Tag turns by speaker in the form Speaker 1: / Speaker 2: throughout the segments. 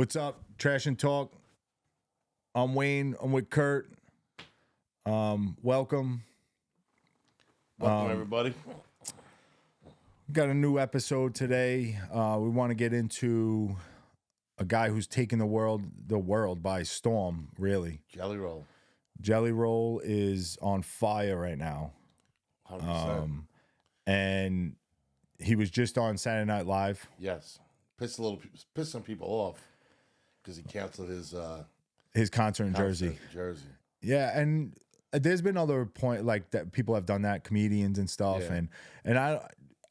Speaker 1: What's up, Trash and Talk? I'm Wayne. I'm with Kurt. Welcome.
Speaker 2: Welcome, everybody.
Speaker 1: We got a new episode today. We want to get into a guy who's taking the world by storm, really.
Speaker 2: Jelly Roll.
Speaker 1: Jelly Roll is on fire right now.
Speaker 2: 100%.
Speaker 1: And he was just on Saturday Night Live.
Speaker 2: Yes. Pissed some people off because he canceled
Speaker 1: His concert in Jersey. Yeah, and there's been other like that people have done that, comedians and stuff,
Speaker 2: Yeah.
Speaker 1: and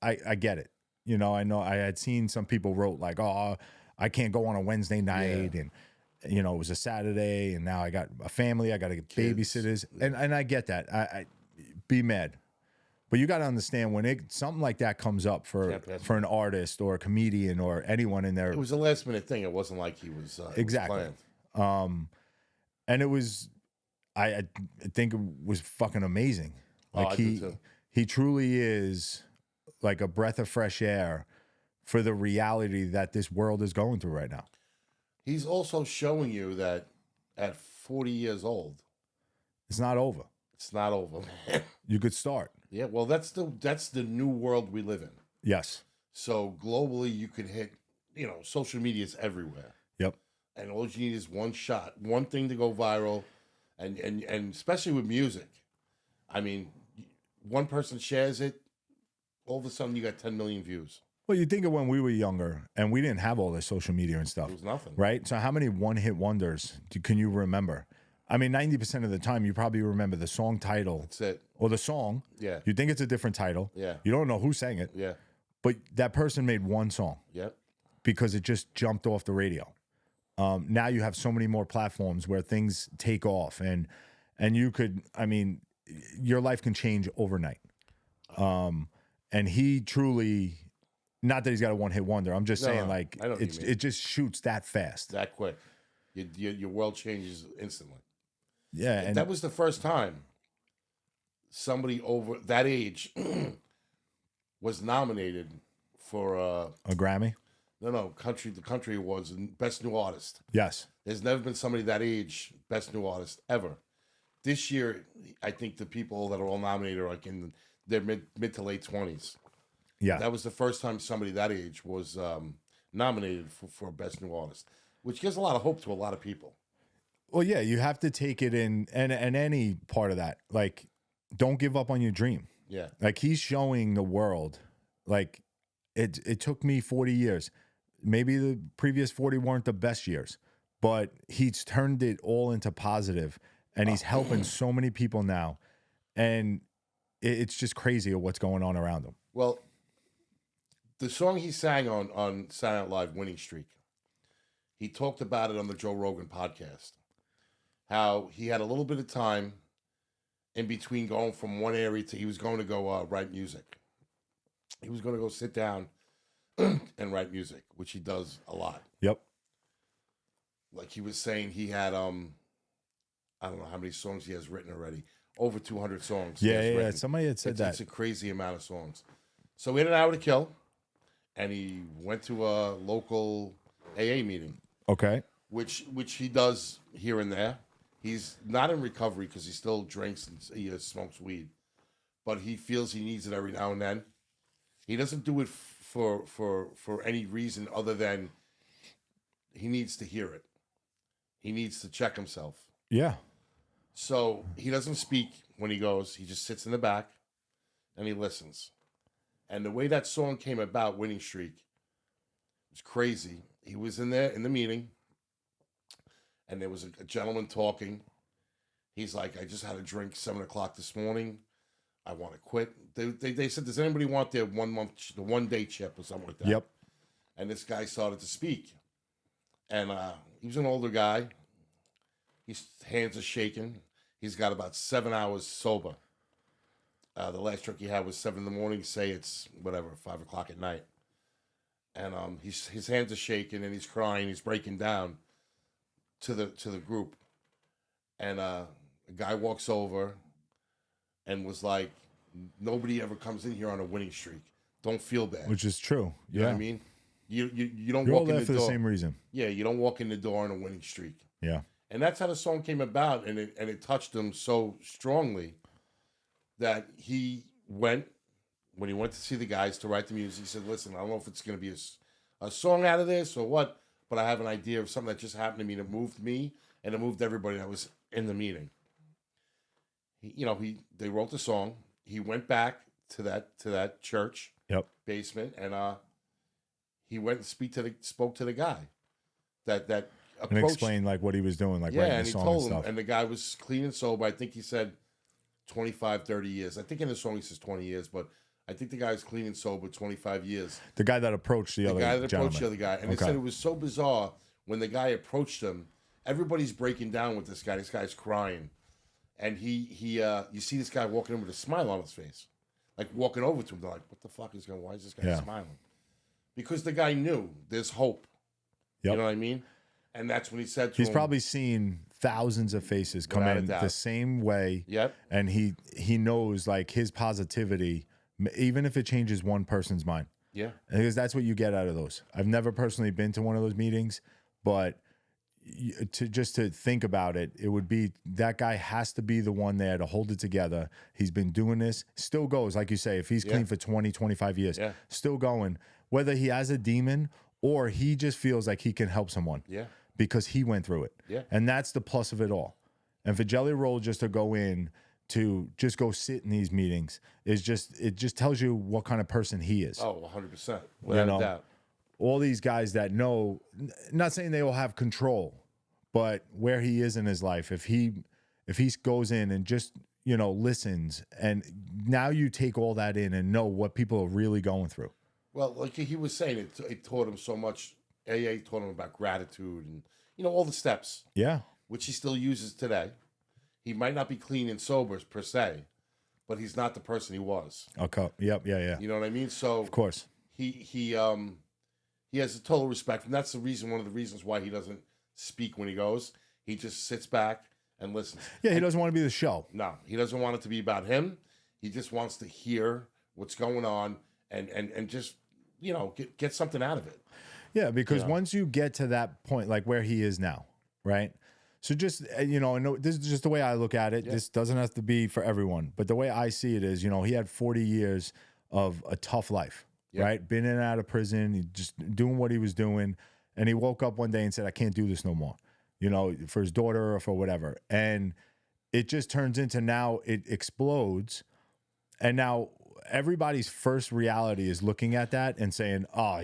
Speaker 1: I get it. You know I had seen some people wrote like, oh, I can't go on a Wednesday night, and it was a Saturday, and now I got a family, I got to get babysitters, and I get that. I be mad, but you got to understand when something like that comes up for an artist or a comedian or anyone in there.
Speaker 2: It was a last minute thing. It wasn't like he was
Speaker 1: exactly.
Speaker 2: It was planned.
Speaker 1: And it was. I think it was fucking amazing. Like he truly is like a breath of fresh air for the reality that this world is going through right now.
Speaker 2: He's also showing you that at 40 years old,
Speaker 1: it's not over.
Speaker 2: It's not over, man.
Speaker 1: You could start.
Speaker 2: Yeah, well, that's the new world we live in. Yes. So globally, you could hit. Social media is everywhere.
Speaker 1: Yep.
Speaker 2: And all you need is one shot, one thing to go viral. And especially with music, I mean, one person shares it, all of a sudden you got 10 million views.
Speaker 1: Well, you think of when we were younger and we didn't have all this social media and stuff.
Speaker 2: It was nothing.
Speaker 1: Right? So how many one-hit wonders can you remember? I mean, 90% of the time you probably remember the song title.
Speaker 2: That's it.
Speaker 1: Or the song.
Speaker 2: Yeah.
Speaker 1: You think it's a different title.
Speaker 2: Yeah.
Speaker 1: You don't know who sang it.
Speaker 2: Yeah.
Speaker 1: But that person made one song.
Speaker 2: Yep.
Speaker 1: Because it just jumped off the radio. Now you have so many more platforms where things take off, and you could, I mean, your life can change overnight. And he truly, not that he's got a one-hit wonder. I'm just saying, like, it just shoots that fast,
Speaker 2: that quick. Your world changes instantly.
Speaker 1: Yeah,
Speaker 2: and that was the first time somebody over that age was nominated for
Speaker 1: a Grammy.
Speaker 2: No, the country awards, Best New Artist.
Speaker 1: Yes.
Speaker 2: There's never been somebody that age, Best New Artist, ever. This year, I think the people that are all nominated are like in their mid to late 20s.
Speaker 1: Yeah.
Speaker 2: That was the first time somebody that age was nominated for Best New Artist, which gives a lot of hope to a lot of people.
Speaker 1: Well, yeah, you have to take it in, and any part of that. Like, don't give up on your dream.
Speaker 2: Yeah.
Speaker 1: Like, he's showing the world, like, it took me 40 years. Maybe the previous 40 weren't the best years, but he's turned it all into positive, and he's helping so many people now. And it's just crazy what's going on around him.
Speaker 2: Well, the song he sang on Saturday Night Live, Winning Streak, he talked about it on the Joe Rogan podcast, how he had a little bit of time in between going from one area to he was going to go write music. He was going to go sit down and write music, which he does a lot.
Speaker 1: Yep.
Speaker 2: Like he was saying, he had I don't know how many songs he has written already. Over 200 songs.
Speaker 1: Yeah. Somebody had said that.
Speaker 2: It's a crazy amount of songs. So we had an hour to kill, and he went to a local AA meeting.
Speaker 1: Okay.
Speaker 2: Which he does here and there. He's not in recovery because he still drinks and he smokes weed, but he feels he needs it every now and then. He doesn't do it for any reason other than he needs to hear it. He needs to check himself.
Speaker 1: Yeah.
Speaker 2: So he doesn't speak when he goes. He just sits in the back and he listens. And the way that song came about, Winning Streak, was crazy. He was in there in the meeting, and there was a gentleman talking. He's like, I just had a drink 7 o'clock this morning. I want to quit. They said, does anybody want the 1 day chip or something like that?
Speaker 1: Yep.
Speaker 2: And this guy started to speak. And he was an older guy. His hands are shaking. He's got about 7 hours sober. The last drink he had was 7 in the morning. Say it's whatever, 5 o'clock at night. And his hands are shaking and he's crying. He's breaking down to the group. And a guy walks over and was like, nobody ever comes in here on a winning streak. Don't feel bad.
Speaker 1: Which is true.
Speaker 2: You know what I mean? You don't
Speaker 1: You're all
Speaker 2: walk in
Speaker 1: there
Speaker 2: the
Speaker 1: for the
Speaker 2: door.
Speaker 1: same reason.
Speaker 2: Yeah, you don't walk in the door on a winning streak.
Speaker 1: Yeah.
Speaker 2: And that's how the song came about, and it touched him so strongly that he went, when he went to see the guys to write the music, he said, listen, I don't know if it's going to be a song out of this or what, but I have an idea of something that just happened to me that moved me and it moved everybody that was in the meeting. They wrote the song. He went back to that church
Speaker 1: Yep.
Speaker 2: basement, and he went and spoke to the guy that approached,
Speaker 1: And explain like what he was doing, like writing
Speaker 2: and
Speaker 1: the
Speaker 2: he
Speaker 1: song
Speaker 2: told
Speaker 1: and
Speaker 2: him,
Speaker 1: stuff.
Speaker 2: and the guy was clean and sober. I think he said 25, 30 years. I think in the song he says 20 years, but I think the guy was clean and sober 25 years.
Speaker 1: The guy that approached the other
Speaker 2: guy that
Speaker 1: gentleman.
Speaker 2: approached the other guy, and he said it was so bizarre when the guy approached him. Everybody's breaking down with this guy. This guy's crying, and you see this guy walking in with a smile on his face, like walking over to him. They're like, "What the fuck is going? Why is this guy smiling?" Because the guy knew there's hope.
Speaker 1: Yep.
Speaker 2: You know what I mean? And that's when he said to
Speaker 1: He's
Speaker 2: him,
Speaker 1: probably seen thousands of faces come
Speaker 2: Without a
Speaker 1: in
Speaker 2: doubt.
Speaker 1: the same way.
Speaker 2: Yep.
Speaker 1: And he knows like his positivity, even if it changes one person's mind.
Speaker 2: Yeah.
Speaker 1: Because that's what you get out of those. I've never personally been to one of those meetings, but to think about it, it would be that guy has to be the one there to hold it together. He's been doing this, still goes, like you say, if he's clean for 20, 25 years, still going, whether he has a demon or he just feels like he can help someone.
Speaker 2: Yeah.
Speaker 1: Because he went through it.
Speaker 2: Yeah.
Speaker 1: And that's the plus of it all. And for Jelly Roll just to go in to just go sit in these meetings it just tells you what kind of person he is.
Speaker 2: Oh, 100%. Without a doubt.
Speaker 1: All these guys that know, not saying they all have control, but where he is in his life, if he goes in and just, listens, and now you take all that in and know what people are really going through.
Speaker 2: Well, like he was saying, it taught him so much. AA taught him about gratitude and, all the steps.
Speaker 1: Yeah.
Speaker 2: Which he still uses today. He might not be clean and sober per se, but he's not the person he was.
Speaker 1: Okay. Yep. Yeah.
Speaker 2: You know what I mean? So
Speaker 1: of course
Speaker 2: he has a total respect, and that's one of the reasons why he doesn't speak when he goes. He just sits back and listens.
Speaker 1: Yeah, he doesn't want to be the show.
Speaker 2: No, he doesn't want it to be about him. He just wants to hear what's going on and just get something out of it.
Speaker 1: Yeah, because once you get to that point, like where he is now, right? So just, I know this is just the way I look at it. Yeah. This doesn't have to be for everyone, but the way I see it is, he had 40 years of a tough life, right? Been in and out of prison, he just doing what he was doing. And he woke up one day and said, I can't do this no more, for his daughter or for whatever. And it just turns into now it explodes. And now everybody's first reality is looking at that and saying, oh,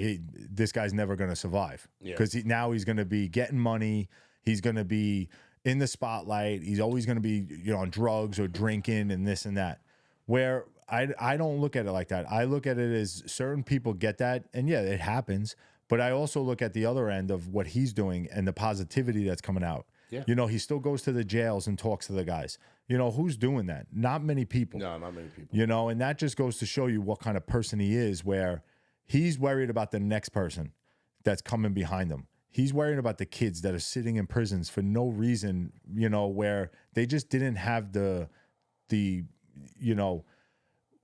Speaker 1: this guy's never going to survive. Because now he's going to be getting money. He's going to be in the spotlight. He's always going to be, on drugs or drinking and this and that. Where I don't look at it like that. I look at it as certain people get that. And yeah, it happens. But I also look at the other end of what he's doing and the positivity that's coming out. Yeah. He still goes to the jails and talks to the guys. Who's doing that? Not many people.
Speaker 2: No, not many people.
Speaker 1: And that just goes to show you what kind of person he is, where he's worried about the next person that's coming behind him. He's worried about the kids that are sitting in prisons for no reason, where they just didn't have the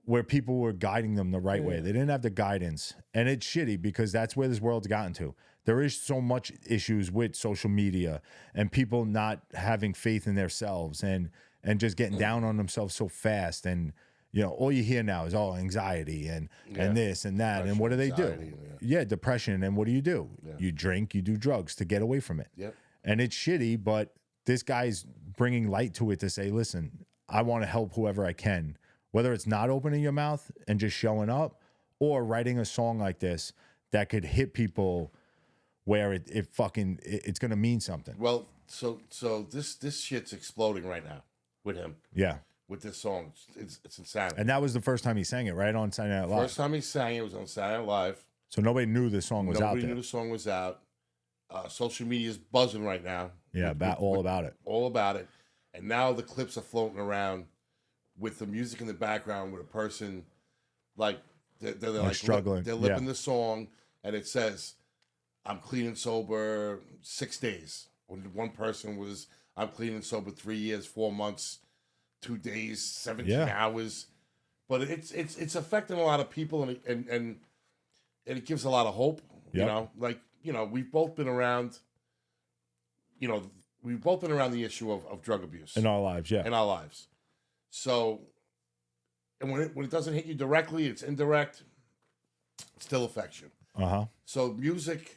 Speaker 1: where people were guiding them the right way. They didn't have the guidance. And it's shitty because that's where this world's gotten to. There is so much issues with social media and people not having faith in themselves and just getting down on themselves so fast. And, all you hear now is anxiety and this and that. Depression, and what do they do? Yeah, depression. And what do? Yeah. You drink, you do drugs to get away from it.
Speaker 2: Yep.
Speaker 1: And it's shitty, but this guy's bringing light to it to say, listen, I want to help whoever I can. Whether it's not opening your mouth and just showing up or writing a song like this that could hit people where it's going to mean something.
Speaker 2: Well, so this shit's exploding right now with him.
Speaker 1: Yeah.
Speaker 2: With this song. It's insanity.
Speaker 1: And that was the first time he sang it, right? On Saturday Night Live.
Speaker 2: First time he sang it was on Saturday Night Live.
Speaker 1: So nobody knew the song was out there.
Speaker 2: Nobody knew the song was out. Social media is buzzing right now.
Speaker 1: Yeah, all about it.
Speaker 2: All about it. And now the clips are floating around with the music in the background with a person like they're like
Speaker 1: struggling.
Speaker 2: They're lipping the song and it says, I'm clean and sober 6 days. One person was, I'm clean and sober 3 years, 4 months, 2 days, 17 hours. But it's affecting a lot of people and it gives a lot of hope. You
Speaker 1: Yep.
Speaker 2: know, like, we've both been around, we've both been around the issue of drug abuse
Speaker 1: In our lives, yeah.
Speaker 2: in our lives. So, and when it doesn't hit you directly, it's indirect, it still affects you.
Speaker 1: Uh-huh.
Speaker 2: So music,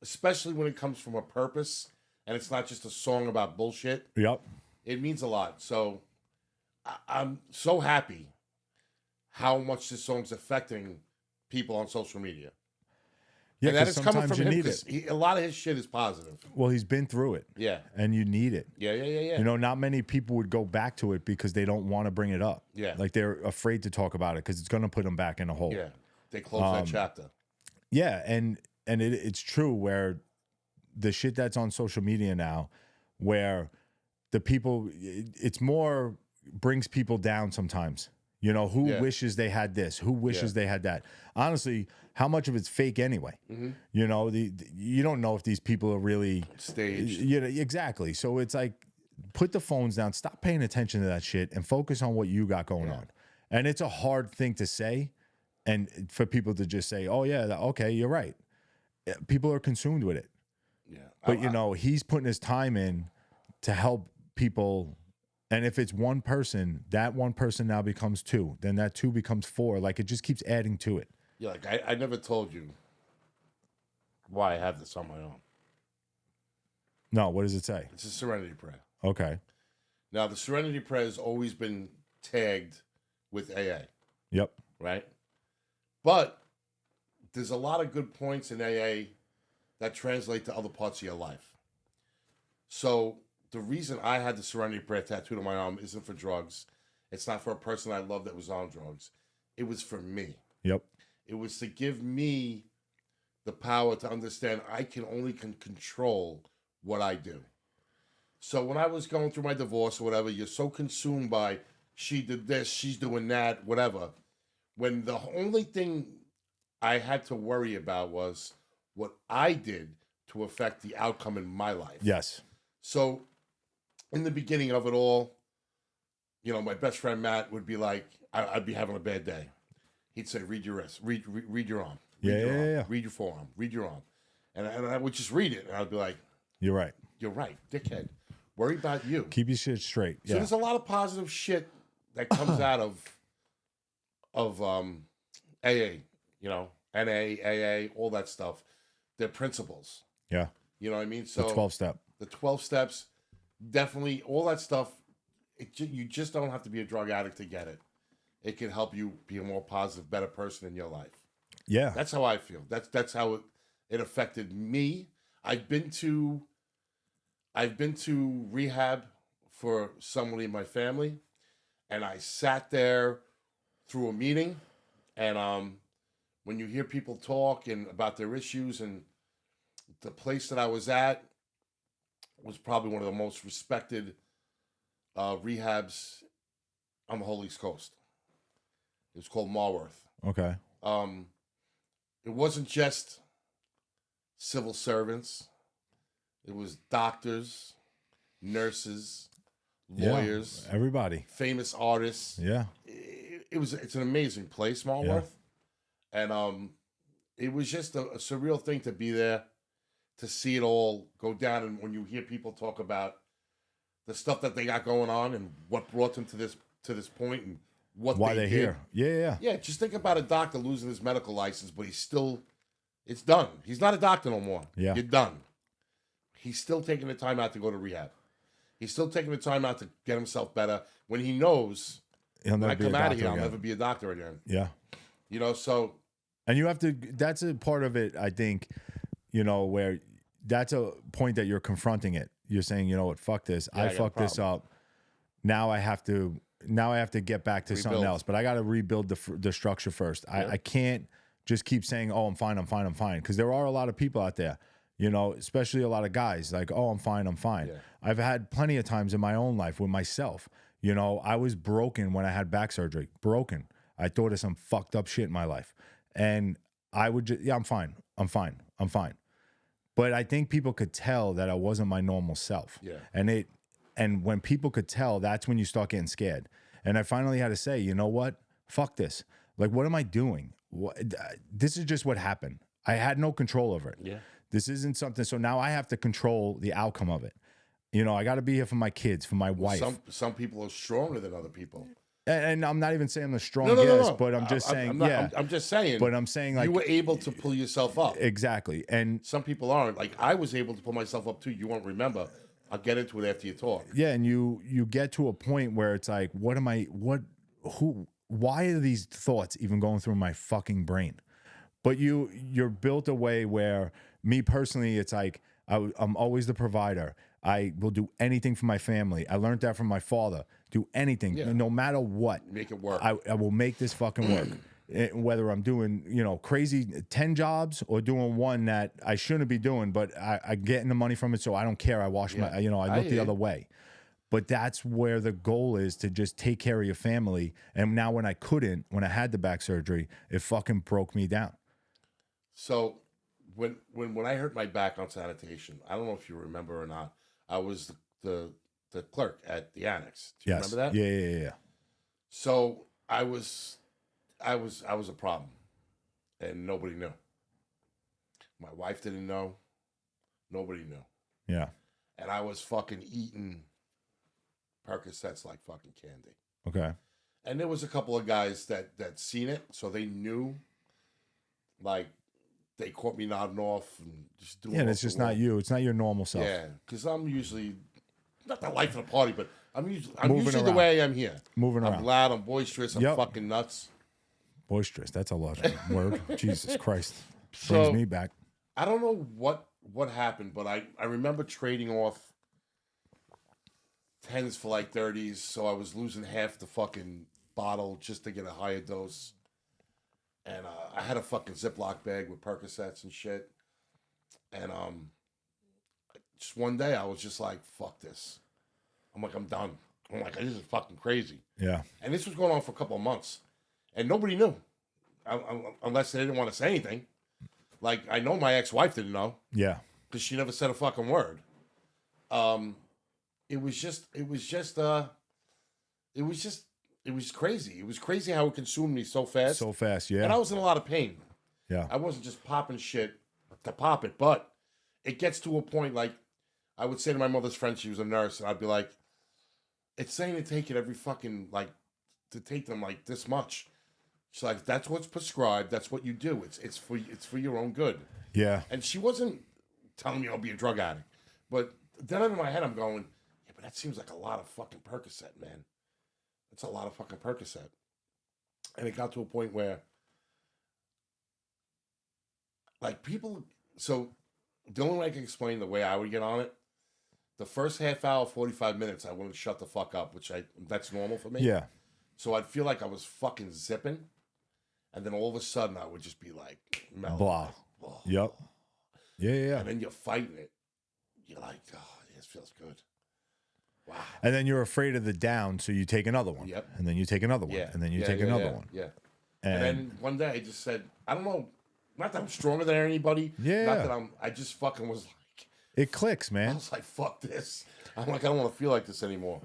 Speaker 2: especially when it comes from a purpose and it's not just a song about bullshit,
Speaker 1: Yep.
Speaker 2: it means a lot. So I'm so happy how much this song's affecting people on social media.
Speaker 1: Yeah,
Speaker 2: And that
Speaker 1: because
Speaker 2: is coming
Speaker 1: sometimes
Speaker 2: from
Speaker 1: you
Speaker 2: him
Speaker 1: need it.
Speaker 2: because a lot of his shit is positive.
Speaker 1: Well, he's been through it.
Speaker 2: Yeah.
Speaker 1: And you need it.
Speaker 2: Yeah.
Speaker 1: You know, not many people would go back to it because they don't want to bring it up.
Speaker 2: Yeah.
Speaker 1: Like they're afraid to talk about it because it's going to put them back in a hole.
Speaker 2: Yeah. They close that chapter.
Speaker 1: Yeah, and it's true where the shit that's on social media now, where the people, it's more brings people down sometimes. You know, who
Speaker 2: Yeah.
Speaker 1: wishes they had this? Who wishes they had that? Honestly, how much of it's fake anyway? You know, you don't know if these people are really
Speaker 2: Staged.
Speaker 1: You know, exactly. So it's like, put the phones down, stop paying attention to that shit, and focus on what you got going on. And it's a hard thing to say, and for people to just say, "Oh yeah, okay, you're right." People are consumed with it.
Speaker 2: Yeah.
Speaker 1: But you know, he's putting his time in to help people. And if it's one person, that one person now becomes two. Then that two becomes four. Like it just keeps adding to it.
Speaker 2: Yeah, like I never told you why I have this on my own.
Speaker 1: No, what does it say?
Speaker 2: It's a serenity prayer.
Speaker 1: Okay.
Speaker 2: Now, the serenity prayer has always been tagged with AA,
Speaker 1: Yep.
Speaker 2: right? But there's a lot of good points in AA that translate to other parts of your life. So the reason I had the serenity prayer tattooed on my arm isn't for drugs. It's not for a person I love that was on drugs. It was for me.
Speaker 1: Yep.
Speaker 2: It was to give me the power to understand I can only control what I do. So when I was going through my divorce or whatever, you're so consumed by she did this, she's doing that, whatever. When the only thing I had to worry about was what I did to affect the outcome in my life.
Speaker 1: Yes.
Speaker 2: So in the beginning of it all, you know, my best friend Matt would be like, I'd be having a bad day. He'd say, read your wrist, read your arm, read your arm,
Speaker 1: Yeah.
Speaker 2: read your forearm, read your arm. And I would just read it, and I'd be like,
Speaker 1: You're right.
Speaker 2: you're right, dickhead. Worry about you.
Speaker 1: Keep your shit straight.
Speaker 2: So there's a lot of positive shit that comes out of AA, you know, NA, AA, all that stuff. They're principles.
Speaker 1: Yeah.
Speaker 2: You know what I mean? So
Speaker 1: The 12-step.
Speaker 2: the 12 steps, definitely all that stuff. You just don't have to be a drug addict to get it. It can help you be a more positive, better person in your life.
Speaker 1: Yeah.
Speaker 2: That's how I feel. That's how it affected me. I've been to rehab for somebody in my family, and I sat there through a meeting, and when you hear people talk and about their issues, and the place that I was at was probably one of the most respected rehabs on the whole East Coast. It was called Marworth.
Speaker 1: Okay.
Speaker 2: It wasn't just civil servants. It was doctors, nurses, lawyers,
Speaker 1: Yeah. Everybody.
Speaker 2: famous artists.
Speaker 1: Yeah.
Speaker 2: It's an amazing place, Marworth. And it was just a surreal thing to be there, to see it all go down. And when you hear people talk about the stuff that they got going on and what brought them to this point and what
Speaker 1: Why
Speaker 2: they
Speaker 1: they're
Speaker 2: did.
Speaker 1: here. Yeah.
Speaker 2: Yeah, just think about a doctor losing his medical license, but it's done. He's not a doctor no more.
Speaker 1: Yeah.
Speaker 2: You're done. He's still taking the time out to go to rehab. He's still taking the time out to get himself better when he knows
Speaker 1: He'll
Speaker 2: when
Speaker 1: never
Speaker 2: I
Speaker 1: be a
Speaker 2: come out of
Speaker 1: doctor
Speaker 2: here, I'll
Speaker 1: again.
Speaker 2: never be a doctor again.
Speaker 1: Yeah.
Speaker 2: You know, so
Speaker 1: And you have to, that's a part of it, I think, you know, where that's a point that you're confronting it. You're saying, you know what, fuck this.
Speaker 2: Yeah, I
Speaker 1: I
Speaker 2: got a
Speaker 1: fucked this
Speaker 2: problem.
Speaker 1: up. Now I have to get back to something
Speaker 2: Rebuild.
Speaker 1: else, but I got to rebuild the structure first.
Speaker 2: Yeah.
Speaker 1: I can't just keep saying, oh, I'm fine. Because there are a lot of people out there, you know, especially a lot of guys like, oh, I'm fine.
Speaker 2: Yeah.
Speaker 1: I've had plenty of times in my own life with myself, you know, I was broken when I had back surgery, broken. I thought of some fucked up shit in my life. And I would just, yeah, I'm fine. But I think people could tell that I wasn't my normal self.
Speaker 2: Yeah.
Speaker 1: And when people could tell, that's when you start getting scared. And I finally had to say, you know what? Fuck this. Like, what am I doing? This is just what happened. I had no control over it.
Speaker 2: Yeah.
Speaker 1: This isn't something. So now I have to control the outcome of it. You know, I got to be here for my kids, for my wife.
Speaker 2: Some people are stronger than other people.
Speaker 1: And I'm not even saying I'm the strongest, but I'm just saying,
Speaker 2: I'm just saying.
Speaker 1: But I'm saying, like,
Speaker 2: you were able to pull yourself up.
Speaker 1: Exactly. And
Speaker 2: some people aren't. Like, I was able to pull myself up too. You won't remember. I'll get into it after you talk.
Speaker 1: Yeah, and you get to a point where it's like, why are these thoughts even going through my fucking brain? But you're built a way where, me personally, it's like, I'm always the provider. I will do anything for my family. I learned that from my father. Do anything, no matter what.
Speaker 2: Make it work.
Speaker 1: I will make this fucking work. Whether I'm doing, crazy 10 jobs or doing one that I shouldn't be doing, but I getting the money from it, so I don't care. I wash my, I look the other way. But that's where the goal is, to just take care of your family. And now when I had the back surgery, it fucking broke me down.
Speaker 2: So when I hurt my back on sanitation, I don't know if you remember or not, I was the clerk at the annex. Do you remember that?
Speaker 1: Yeah.
Speaker 2: So I was a problem, and nobody knew. My wife didn't know. Nobody knew.
Speaker 1: Yeah.
Speaker 2: And I was fucking eating Percocets like fucking candy.
Speaker 1: Okay.
Speaker 2: And there was a couple of guys that seen it, so they knew. Like, they caught me nodding off and just doing.
Speaker 1: Yeah, and it's just not you. It's not your normal self.
Speaker 2: Yeah, because I'm usually not the life of the party, but I'm usually
Speaker 1: Moving
Speaker 2: the way I am here.
Speaker 1: Moving around.
Speaker 2: I'm loud. I'm boisterous. I'm fucking nuts.
Speaker 1: Boisterous. That's a large word. Jesus Christ.
Speaker 2: So,
Speaker 1: brings me back.
Speaker 2: I don't know what happened, but I remember trading off 10s for like 30s, so I was losing half the fucking bottle just to get a higher dose. And I had a fucking Ziploc bag with Percocets and shit. And just one day I was just like, fuck this. I'm like, I'm done. I'm like, this is fucking crazy.
Speaker 1: Yeah.
Speaker 2: And this was going on for a couple of months. And nobody knew. Unless they didn't want to say anything. Like, I know my ex-wife didn't know.
Speaker 1: Yeah.
Speaker 2: Because she never said a fucking word. It was crazy. It was crazy how it consumed me so fast.
Speaker 1: So fast, yeah.
Speaker 2: And I was in a lot of pain.
Speaker 1: Yeah.
Speaker 2: I wasn't just popping shit to pop it, but it gets to a point, like, I would say to my mother's friend, she was a nurse, and I'd be like, it's saying to take it every fucking, like, to take them, like, this much. She's like, that's what's prescribed. That's what you do. It's for your own good.
Speaker 1: Yeah.
Speaker 2: And she wasn't telling me I'll be a drug addict. But then in my head, I'm going, yeah, but that seems like a lot of fucking Percocet, man. That's a lot of fucking Percocet. And it got to a point where, like, people, so the only way I can explain the way I would get on it, the first half hour, 45 minutes, I wouldn't shut the fuck up, that's normal for me.
Speaker 1: Yeah.
Speaker 2: So I'd feel like I was fucking zipping. And then all of a sudden, I would just be like, mellow.
Speaker 1: Blah.
Speaker 2: Blah.
Speaker 1: Yep. Yeah.
Speaker 2: And then you're fighting it. You're like, oh, this feels good. Wow.
Speaker 1: And then you're afraid of the down, so you take another one.
Speaker 2: Yep.
Speaker 1: And then you take another one.
Speaker 2: Yeah.
Speaker 1: And then you take another one.
Speaker 2: Yeah. And then one day I just said, I don't know, not that I'm stronger than anybody.
Speaker 1: Yeah.
Speaker 2: Not that I just fucking was like.
Speaker 1: It clicks,
Speaker 2: I
Speaker 1: man.
Speaker 2: was like, fuck this. I'm like, I don't want to feel like this anymore.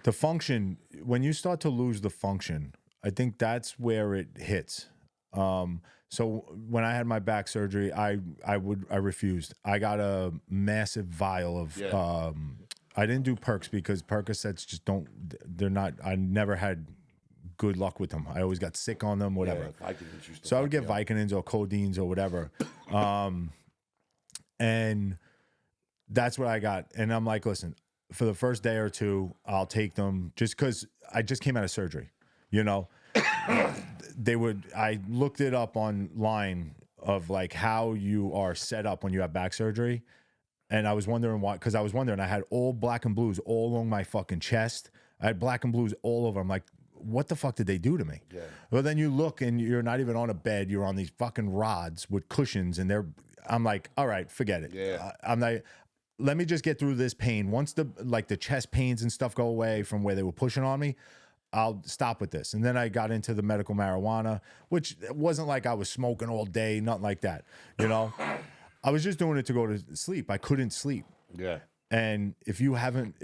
Speaker 1: The function, when you start to lose the function, I think that's where it hits. So when I had my back surgery, I refused. I got a massive vial of, I didn't do perks because Percocets just I never had good luck with them. I always got sick on them, whatever.
Speaker 2: Yeah,
Speaker 1: so I would get Vicodins or codeines or whatever. And that's what I got. And I'm like, listen, for the first day or two, I'll take them just because I just came out of surgery, I looked it up online of like how you are set up when you have back surgery. And I was wondering why, because I had all black and blues all along my fucking chest. I had black and blues all over. I'm like, what the fuck did they do to me?
Speaker 2: Yeah.
Speaker 1: Well, then you look and you're not even on a bed. You're on these fucking rods with cushions and I'm like, all right, forget it.
Speaker 2: Yeah.
Speaker 1: I'm like, let me just get through this pain. Once the chest pains and stuff go away from where they were pushing on me, I'll stop with this. And then I got into the medical marijuana, which wasn't like I was smoking all day, nothing like that. I was just doing it to go to sleep. I couldn't sleep.
Speaker 2: Yeah.
Speaker 1: And if you haven't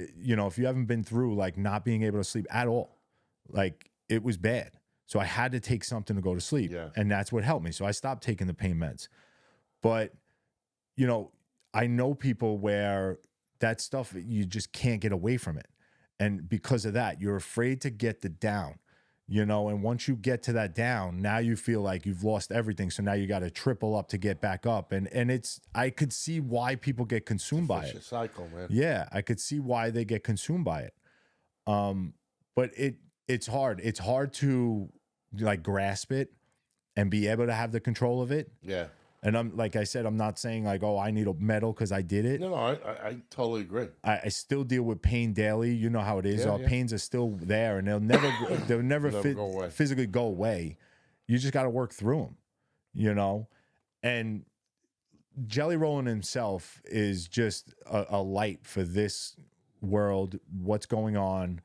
Speaker 1: been through like not being able to sleep at all, like it was bad. So I had to take something to go to sleep.
Speaker 2: Yeah.
Speaker 1: And that's what helped me. So I stopped taking the pain meds. But, you know, I know people where that stuff, you just can't get away from it. And because of that, you're afraid to get the down, you know, and once you get to that down, now you feel like you've lost everything. So now you got to triple up to get back up. And I could see why people get consumed by it.
Speaker 2: Vicious cycle, man.
Speaker 1: Yeah, I could see why they get consumed by it. But it's hard. It's hard to like grasp it and be able to have the control of it.
Speaker 2: Yeah.
Speaker 1: And I'm like I said, I'm not saying like, oh, I need a medal because I did it.
Speaker 2: No, I totally agree.
Speaker 1: I still deal with pain daily. You know how it is.
Speaker 2: Yeah,
Speaker 1: Our
Speaker 2: yeah.
Speaker 1: pains are still there, and they'll never
Speaker 2: go away.
Speaker 1: physically go away. You just got to work through them, you know. And Jelly Rollin himself is just a light for this world. What's going on?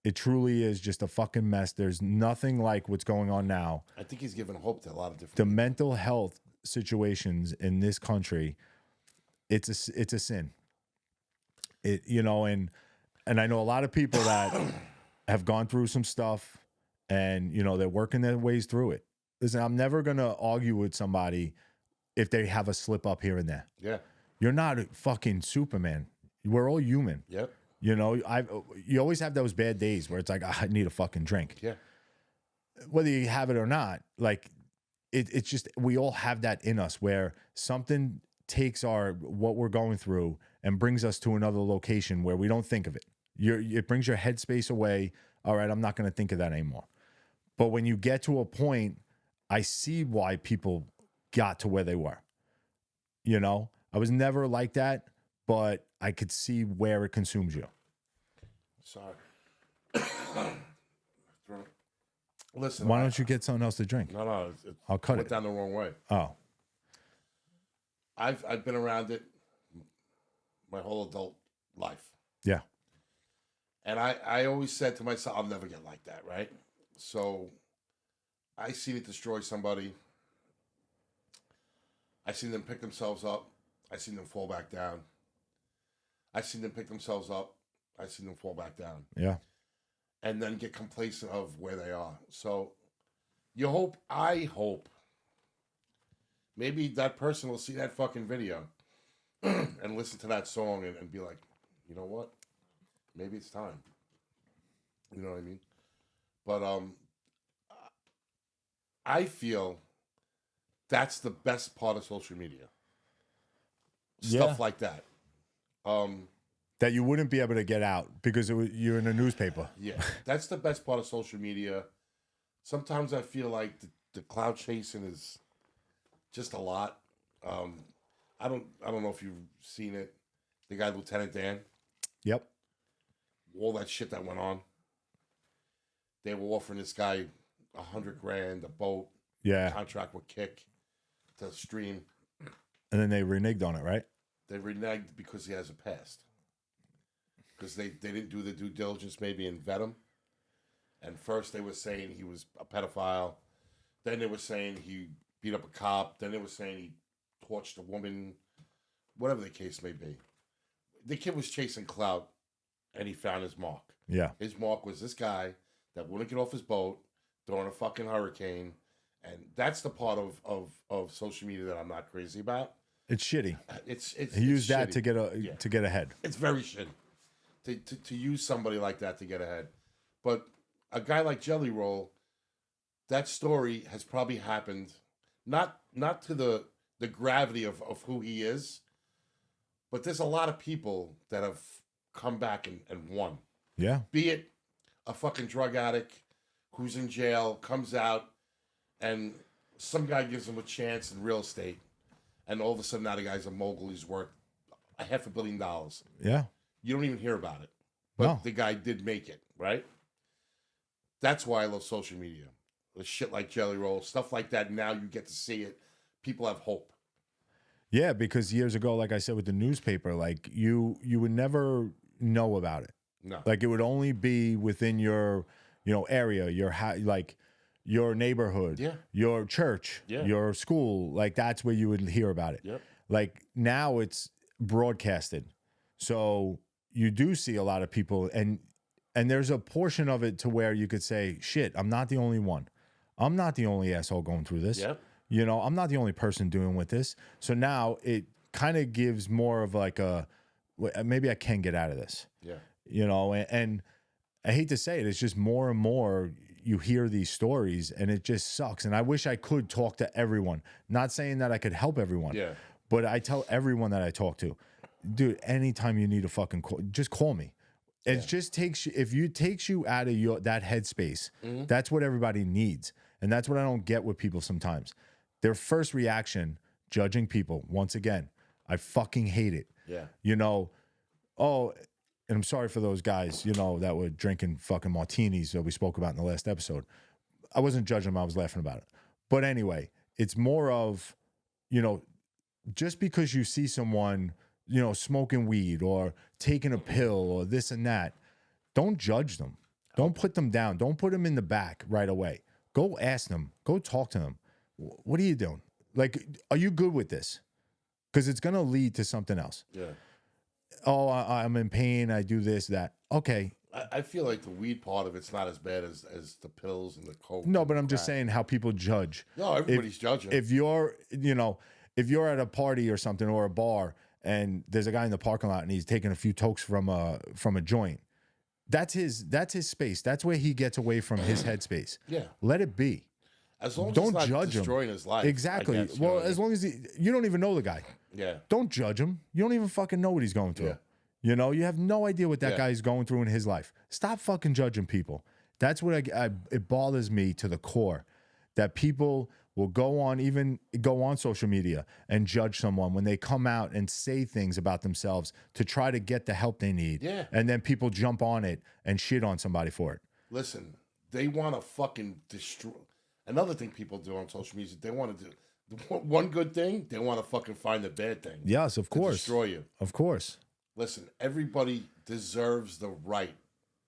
Speaker 1: It truly is just a fucking mess. There's nothing like what's going on now.
Speaker 2: I think he's given hope to a lot of different
Speaker 1: The
Speaker 2: people.
Speaker 1: mental health situations in this country, it's a sin. It, you know, and I know a lot of people that have gone through some stuff, and you know they're working their ways through it. Listen, I'm never gonna argue with somebody if they have a slip up here and there.
Speaker 2: Yeah.
Speaker 1: You're not a fucking Superman. We're all human.
Speaker 2: Yep.
Speaker 1: You know, you always have those bad days where it's like, I need a fucking drink.
Speaker 2: Yeah.
Speaker 1: Whether you have it or not, like it's just, we all have that in us where something takes what we're going through and brings us to another location where we don't think of it. It brings your headspace away. All right, I'm not going to think of that anymore. But when you get to a point, I see why people got to where they were. You know, I was never like that, but I could see where it consumes you.
Speaker 2: Sorry. Listen.
Speaker 1: Why don't you get something else to drink?
Speaker 2: No.
Speaker 1: I'll cut
Speaker 2: went
Speaker 1: it.
Speaker 2: down the wrong way.
Speaker 1: Oh,
Speaker 2: I've been around it my whole adult life.
Speaker 1: yeah.
Speaker 2: And I always said to myself, I'll never get like that, right? So I seen it destroy somebody. I seen them pick themselves up. I seen them fall back down. I seen them pick themselves up. I seen them fall back down.
Speaker 1: Yeah.
Speaker 2: And then get complacent of where they are. So I hope, maybe that person will see that fucking video and listen to that song and be like, you know what? Maybe it's time. You know what I mean? But I feel that's the best part of social media. Stuff like that.
Speaker 1: That you wouldn't be able to get out because you're in a newspaper.
Speaker 2: Yeah, that's the best part of social media. Sometimes I feel like the cloud chasing is just a lot. I don't know if you've seen it. The guy Lieutenant Dan.
Speaker 1: Yep.
Speaker 2: All that shit that went on. They were offering this guy $100,000, a boat,
Speaker 1: Yeah.
Speaker 2: contract with Kick to stream.
Speaker 1: And then they reneged on it, right?
Speaker 2: They reneged because he has a past. Because they didn't do the due diligence maybe and vet him. And first they were saying he was a pedophile. Then they were saying he beat up a cop. Then they were saying he torched a woman. Whatever the case may be. The kid was chasing clout and he found his mark.
Speaker 1: Yeah.
Speaker 2: His mark was this guy that wouldn't get off his boat during a fucking hurricane. And that's the part of social media that I'm not crazy about.
Speaker 1: It's shitty.
Speaker 2: He
Speaker 1: He used that to get ahead.
Speaker 2: It's very shitty to use somebody like that to get ahead. But a guy like Jelly Roll, that story has probably happened not to the gravity of who he is, but there's a lot of people that have come back and won.
Speaker 1: Yeah.
Speaker 2: Be it a fucking drug addict who's in jail, comes out, and some guy gives him a chance in real estate, and all of a sudden now the guy's a mogul. He's worth $500 million.
Speaker 1: Yeah.
Speaker 2: You don't even hear about it. But
Speaker 1: No.
Speaker 2: the guy did make it, right? That's why I love social media. The shit like Jelly Roll, stuff like that. Now you get to see it. People have hope.
Speaker 1: Yeah, because years ago, like I said, with the newspaper, like you would never know about it.
Speaker 2: No.
Speaker 1: Like it would only be within your, area, like your neighborhood,
Speaker 2: Yeah.
Speaker 1: your church,
Speaker 2: Yeah.
Speaker 1: your school. Like that's where you would hear about it.
Speaker 2: Yep.
Speaker 1: Like now it's broadcasted. So you do see a lot of people and there's a portion of it to where you could say, shit, I'm not the only one. I'm not the only asshole going through this.
Speaker 2: Yep.
Speaker 1: You know, I'm not the only person doing with this. So now it kind of gives more of like maybe I can get out of this.
Speaker 2: Yeah.
Speaker 1: You know, and I hate to say it, it's just more and more you hear these stories and it just sucks. And I wish I could talk to everyone. Not saying that I could help everyone.
Speaker 2: Yeah.
Speaker 1: But I tell everyone that I talk to, dude, anytime you need a fucking call, just call me. It just takes you, if you takes you out of that headspace, that's what everybody needs. And that's what I don't get with people sometimes. Their first reaction, judging people, once again, I fucking hate it.
Speaker 2: Yeah.
Speaker 1: You know, oh, and I'm sorry for those guys, you know, that were drinking fucking martinis that we spoke about in the last episode. I wasn't judging them, I was laughing about it. But anyway, it's more of, you know, just because you see someone, you know, smoking weed or taking a pill or this and that, don't judge them. Don't put them down. Don't put them in the back right away. Go ask them. Go talk to them. What are you doing? Like, are you good with this? Because it's going to lead to something else.
Speaker 2: Yeah.
Speaker 1: Oh, I'm in pain. I do this, that. Okay.
Speaker 2: I feel like the weed part of it's not as bad as the pills and the coke.
Speaker 1: No, but I'm just saying how people judge.
Speaker 2: No, everybody's judging.
Speaker 1: If you're, you know, if you're at a party or something or a bar and there's a guy in the parking lot and he's taking a few tokes from a joint, that's his space. That's where he gets away from his headspace.
Speaker 2: Yeah.
Speaker 1: Let it be.
Speaker 2: As long as
Speaker 1: Don't
Speaker 2: it's not
Speaker 1: judge him.
Speaker 2: destroying his life.
Speaker 1: Exactly.
Speaker 2: I guess,
Speaker 1: Well,
Speaker 2: what I
Speaker 1: as
Speaker 2: mean?
Speaker 1: long as you don't even know the guy.
Speaker 2: Yeah.
Speaker 1: Don't judge him. You don't even fucking know what he's going through.
Speaker 2: Yeah.
Speaker 1: You know, you have no idea what that
Speaker 2: Yeah.
Speaker 1: guy is going through in his life. Stop fucking judging people. That's what it bothers me to the core, that people will go on social media and judge someone when they come out and say things about themselves to try to get the help they need.
Speaker 2: Yeah.
Speaker 1: And then people jump on it and shit on somebody for it.
Speaker 2: Listen, they want to fucking destroy. Another thing people do on social media, they want to do one good thing, they want to fucking find the bad thing.
Speaker 1: Yes, of
Speaker 2: to
Speaker 1: course.
Speaker 2: destroy you.
Speaker 1: Of course.
Speaker 2: Listen, everybody deserves the right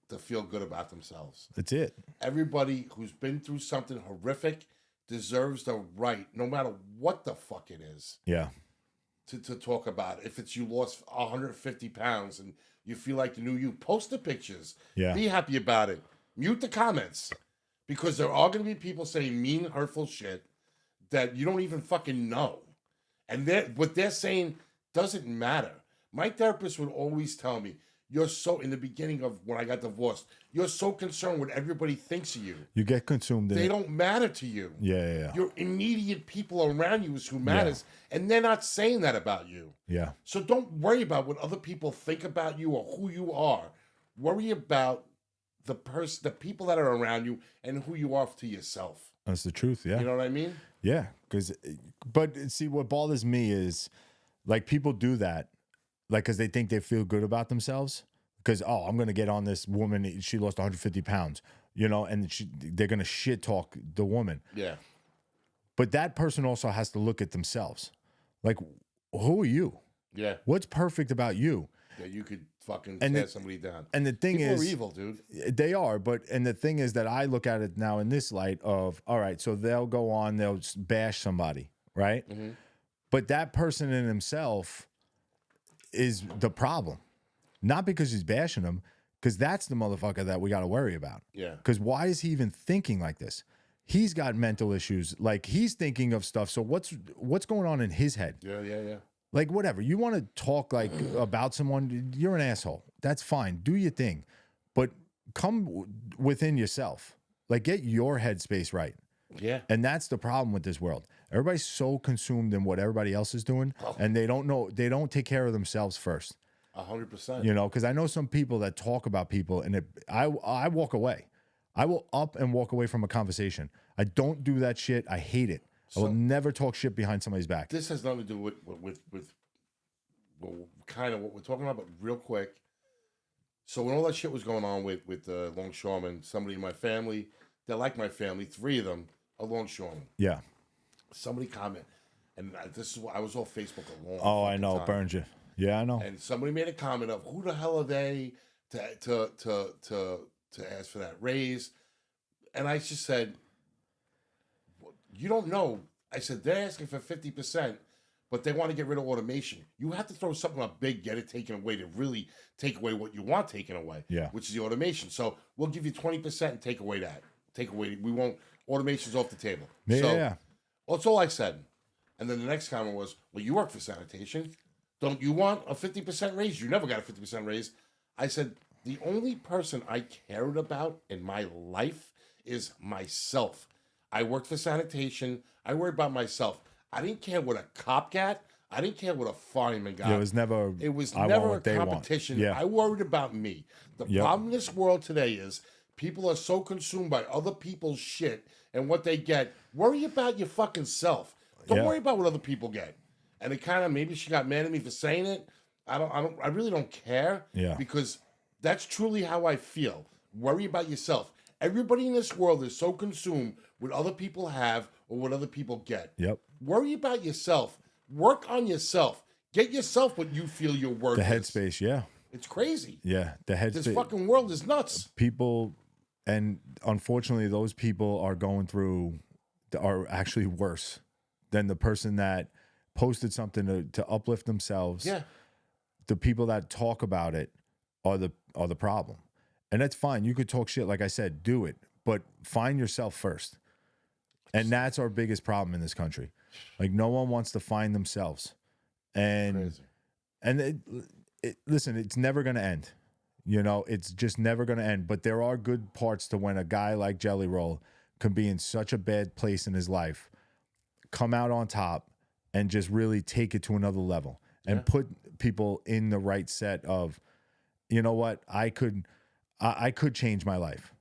Speaker 2: to feel good about themselves.
Speaker 1: That's it.
Speaker 2: Everybody who's been through something horrific deserves the right, no matter what the fuck it is,
Speaker 1: Yeah.
Speaker 2: to talk about it. If it's you lost 150 pounds and you feel like the new you, post the pictures.
Speaker 1: Yeah.
Speaker 2: Be happy about it. Mute the comments. Because there are going to be people saying mean, hurtful shit that you don't even fucking know. And what they're saying doesn't matter. My therapist would always tell me, you're so, in the beginning of when I got divorced, you're so concerned what everybody thinks of you.
Speaker 1: You get consumed in
Speaker 2: They
Speaker 1: it.
Speaker 2: don't matter to you.
Speaker 1: Yeah.
Speaker 2: Your immediate people around you is who matters. And they're not saying that about you.
Speaker 1: Yeah.
Speaker 2: So don't worry about what other people think about you or who you are. Worry about the people that are around you and who you are to yourself.
Speaker 1: That's the truth. Yeah.
Speaker 2: You know what I mean?
Speaker 1: Yeah, but see, what bothers me is like people do that, like because they think they feel good about themselves. Because I'm gonna get on this woman. She lost 150 pounds, you know, and they're gonna shit talk the woman.
Speaker 2: Yeah.
Speaker 1: But that person also has to look at themselves. Like, who are you?
Speaker 2: Yeah.
Speaker 1: What's perfect about you?
Speaker 2: Yeah, you could fucking
Speaker 1: And
Speaker 2: tear
Speaker 1: the-
Speaker 2: somebody down.
Speaker 1: And the thing
Speaker 2: People
Speaker 1: is,
Speaker 2: are evil, dude.
Speaker 1: they are, and the thing is that I look at it now in this light of, all right, so they'll go on, they'll bash somebody, right?
Speaker 2: Mm-hmm.
Speaker 1: But that person in himself is the problem. Not because he's bashing them, because that's the motherfucker that we got to worry about.
Speaker 2: Yeah.
Speaker 1: Because why is he even thinking like this? He's got mental issues. Like, he's thinking of stuff. So what's going on in his head?
Speaker 2: Yeah.
Speaker 1: Like, whatever. You want to talk like about someone, you're an asshole. That's fine. Do your thing. But come within yourself. Like, get your headspace right.
Speaker 2: Yeah.
Speaker 1: And that's the problem with this world. Everybody's so consumed in what everybody else is doing, and they don't take care of themselves first.
Speaker 2: 100%.
Speaker 1: You know, because I know some people that talk about people, and I walk away. I will up and walk away from a conversation. I don't do that shit. I hate it. I will never talk shit behind somebody's back.
Speaker 2: This has nothing to do with well, kind of what we're talking about, but real quick. So when all that shit was going on with longshoremen, somebody in my family, they're like my family, 3 of them are longshoremen.
Speaker 1: Yeah.
Speaker 2: Somebody comment, and this is what I was off Facebook a long.
Speaker 1: Oh, I
Speaker 2: fucking
Speaker 1: know.
Speaker 2: time.
Speaker 1: It burns you. Yeah, I know.
Speaker 2: And somebody made a comment of who the hell are they to ask for that raise, and I just said, you don't know. I said they're asking for 50%, but they want to get rid of automation. You have to throw something up big, get it taken away to really take away what you want taken away.
Speaker 1: Yeah.
Speaker 2: Which is the automation. So we'll give you 20% and take away that. We won't. Automation's off the table.
Speaker 1: Yeah,
Speaker 2: So
Speaker 1: yeah.
Speaker 2: Well, that's all I said. And then the next comment was, well, you work for sanitation. Don't you want a 50% raise? You never got a 50% raise. I said, the only person I cared about in my life is myself. I worked for sanitation. I worried about myself. I didn't care what a cop got. I didn't care what a fireman got.
Speaker 1: Yeah, it was never.
Speaker 2: It was
Speaker 1: I
Speaker 2: never a
Speaker 1: want what they want.
Speaker 2: competition.
Speaker 1: Yeah.
Speaker 2: I worried about me. The problem in this world today is people are so consumed by other people's shit and what they get. Worry about your fucking self. Don't worry about what other people get. And it kind of, maybe she got mad at me for saying it. I really don't care.
Speaker 1: Yeah.
Speaker 2: Because that's truly how I feel. Worry about yourself. Everybody in this world is so consumed with what other people have or what other people get.
Speaker 1: Yep.
Speaker 2: Worry about yourself. Work on yourself. Get yourself what you feel your worth
Speaker 1: The
Speaker 2: is.
Speaker 1: headspace, yeah.
Speaker 2: It's crazy.
Speaker 1: Yeah, the headspace.
Speaker 2: This fucking world is nuts.
Speaker 1: People, and unfortunately, those people are actually worse than the person that posted something to uplift themselves.
Speaker 2: Yeah.
Speaker 1: The people that talk about it are the problem. And that's fine. You could talk shit, like I said, do it, but find yourself first. And that's our biggest problem in this country. Like, no one wants to find themselves. And listen, it's never going to end. You know, it's just never going to end. But there are good parts to when a guy like Jelly Roll can be in such a bad place in his life, come out on top, and just really take it to another level and put people in the right set of, you know what, I could change my life.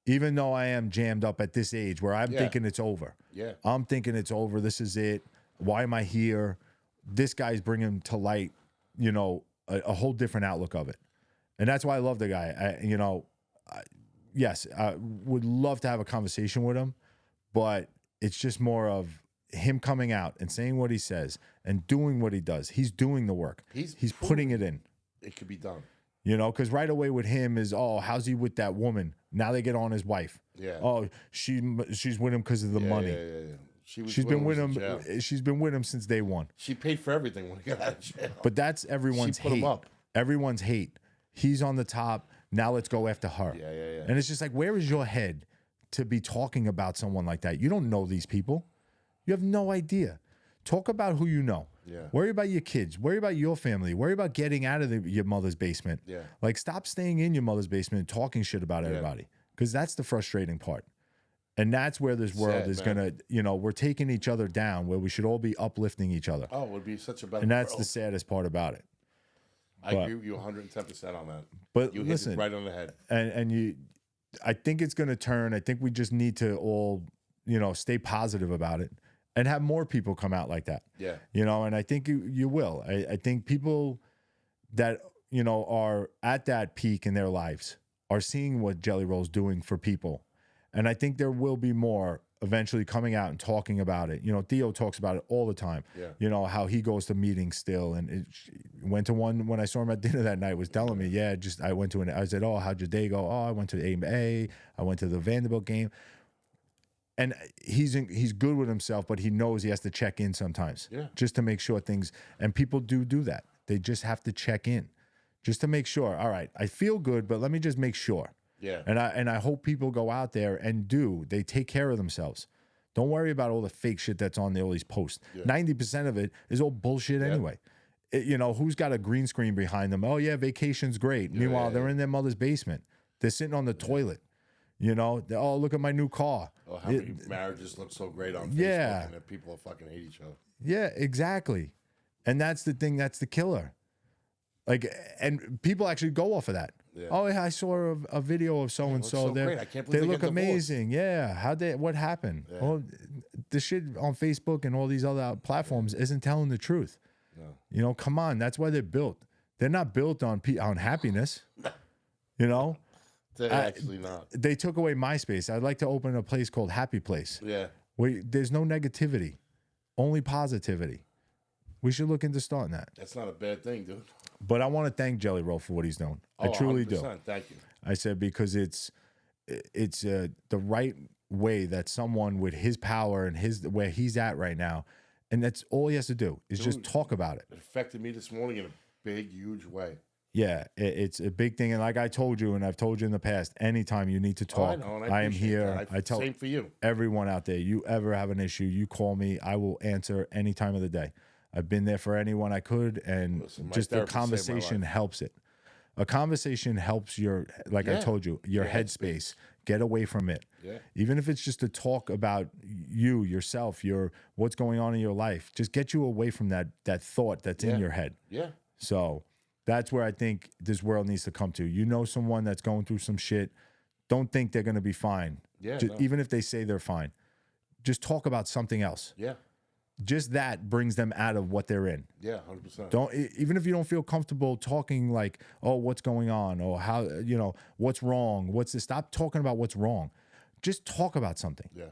Speaker 1: Even though I am jammed up at this age where I'm thinking it's over.
Speaker 2: Yeah.
Speaker 1: I'm thinking it's over. This is it. Why am I here? This guy's bringing to light, you know, a whole different outlook of it. And that's why I love the guy. Yes, I would love to have a conversation with him, but it's just more of him coming out and saying what he says and doing what he does. He's doing the work. He's putting it in.
Speaker 2: It could be done.
Speaker 1: You know, because right away with him is, oh, how's he with that woman? Now they get on his wife.
Speaker 2: Yeah.
Speaker 1: Oh, she's with him because of the money.
Speaker 2: Yeah.
Speaker 1: She's been with him. She's been with him since day one.
Speaker 2: She paid for everything when he got out of jail.
Speaker 1: But that's everyone's
Speaker 2: She put him
Speaker 1: hate.
Speaker 2: up.
Speaker 1: Everyone's hate. He's on the top. Now let's go after her.
Speaker 2: Yeah.
Speaker 1: And it's just like, where is your head to be talking about someone like that? You don't know these people. You have no idea. Talk about who you know.
Speaker 2: Yeah.
Speaker 1: Worry about your kids. Worry about your family. Worry about getting out of your mother's basement.
Speaker 2: Yeah.
Speaker 1: Like, stop staying in your mother's basement and talking shit about everybody. Because that's the frustrating part. And that's where this world is going to, you know, we're taking each other down where we should all be uplifting each other.
Speaker 2: Oh, it would be such a better
Speaker 1: And that's
Speaker 2: world.
Speaker 1: the saddest part about it.
Speaker 2: I agree with you 110% on that.
Speaker 1: But
Speaker 2: you
Speaker 1: listen,
Speaker 2: hit it right on the head.
Speaker 1: And I think it's going to turn. I think we just need to all, you know, stay positive about it and have more people come out like that.
Speaker 2: Yeah.
Speaker 1: You know, and I think you will. I think people that, you know, are at that peak in their lives are seeing what Jelly Roll's doing for people. And I think there will be more eventually coming out and talking about it. You know, Theo talks about it all the time.
Speaker 2: Yeah.
Speaker 1: You know, how he goes to meetings still. And went to one when I saw him at dinner that night, was telling me, I went to I said, oh, how'd your day go? Oh, I went to A. I went to the Vanderbilt game. And he's good with himself, but he knows he has to check in sometimes just to make sure things, and people do that. They just have to check in just to make sure, all right, I feel good, but let me just make sure.
Speaker 2: Yeah.
Speaker 1: And I hope people go out there and they take care of themselves. Don't worry about all the fake shit that's on all these posts. 90% of it is all bullshit anyway. You know, who's got a green screen behind them? Oh, yeah, vacation's great. Meanwhile, they're in their mother's basement. They're sitting on the toilet. You know, oh, look at my new car.
Speaker 2: Oh, how many marriages look so great on Facebook and that people fucking hate each other.
Speaker 1: Yeah, exactly. And that's the thing, that's the killer. Like, and people actually go off of that. Yeah. Oh, yeah, I saw a video of so and so.
Speaker 2: Great. I can't believe
Speaker 1: they look amazing. Yeah. What happened? Yeah. Well, the shit on Facebook and all these other platforms isn't telling the truth. No. You know, come on. That's why they're built. They're not built on happiness. You know?
Speaker 2: They're actually not.
Speaker 1: They took away MySpace. I'd like to open a place called Happy Place.
Speaker 2: Yeah.
Speaker 1: Where there's no negativity, only positivity. We should look into starting that.
Speaker 2: That's not a bad thing, dude.
Speaker 1: But I want to thank Jelly Roll for what he's doing. I truly 100%. Do.
Speaker 2: Thank you.
Speaker 1: I said because it's the right way that someone with his power and where he's at right now, and that's all he has to do is just talk about it.
Speaker 2: It affected me this morning in a big, huge way.
Speaker 1: Yeah, it's a big thing. And like I told you, and I've told you in the past, anytime you need to
Speaker 2: Oh, I
Speaker 1: talk,
Speaker 2: know, and
Speaker 1: I am
Speaker 2: appreciate
Speaker 1: here.
Speaker 2: that.
Speaker 1: I tell
Speaker 2: Same for you.
Speaker 1: everyone out there, you ever have an issue, you call me. I will answer any time of the day. I've been there for anyone I could, and
Speaker 2: Listen, my
Speaker 1: just the
Speaker 2: therapist saved my
Speaker 1: conversation
Speaker 2: life.
Speaker 1: helps it. A conversation helps your, like I
Speaker 2: Yeah,
Speaker 1: told you, your
Speaker 2: your
Speaker 1: headspace. Get away from it.
Speaker 2: Yeah.
Speaker 1: Even if it's just to talk about you, yourself, your what's going on in your life. Just get you away from that thought that's in
Speaker 2: Yeah.
Speaker 1: your head.
Speaker 2: Yeah.
Speaker 1: So that's where I think this world needs to come to. You know someone that's going through some shit. Don't think they're going to be fine.
Speaker 2: Yeah.
Speaker 1: Just,
Speaker 2: No.
Speaker 1: even if they say they're fine, just talk about something else.
Speaker 2: Yeah.
Speaker 1: Just that brings them out of what they're in.
Speaker 2: Yeah. 100%.
Speaker 1: Don't, even if you don't feel comfortable talking like, oh, what's going on, or how, you know, what's wrong, what's this. Stop talking about what's wrong. Just talk about something.
Speaker 2: Yeah.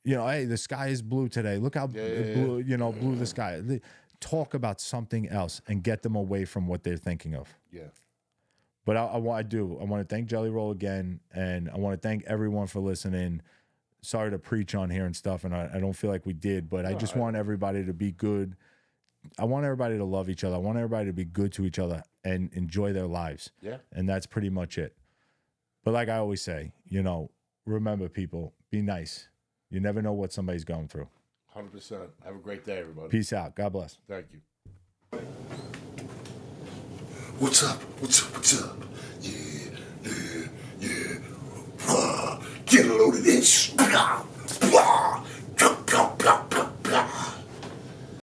Speaker 1: You know, hey, the sky is blue today. Look how blue, you know, blue the sky. Talk about something else and get them away from what they're thinking of.
Speaker 2: Yeah.
Speaker 1: But I want to thank Jelly Roll again, and I want to thank everyone for listening. Sorry to preach on here and stuff, and I don't feel like we did, but I just want everybody to be good. I want everybody to love each other. I want everybody to be good to each other and enjoy their lives.
Speaker 2: Yeah.
Speaker 1: And that's pretty much it. But like I always say, you know, remember, people, be nice. You never know what somebody's going through.
Speaker 2: 100%. Have a great day, everybody.
Speaker 1: Peace out. God bless.
Speaker 2: Thank you.
Speaker 3: What's up? What's up? What's up? Yeah. Get a load of this.